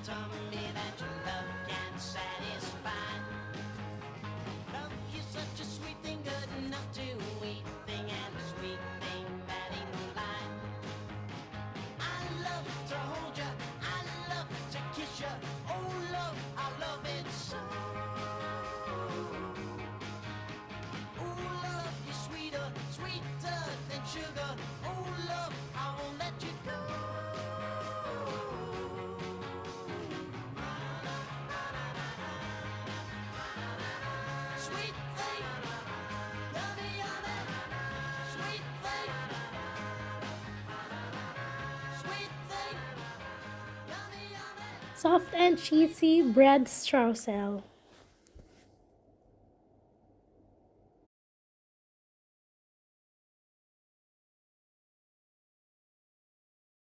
Tell me that your love can satisfy. Love is such a sweet thing, good enough to eat thing, and a sweet thing that ain't no lie. I love to hold ya, I love to kiss ya. Oh love, I love it so. Oh love, you're sweeter, sweeter than sugar. Oh love, I won't let you go. Sweet thing, yummy, yummy. Sweet thing, sweet thing, yummy, yummy. Soft and cheesy bread streusel.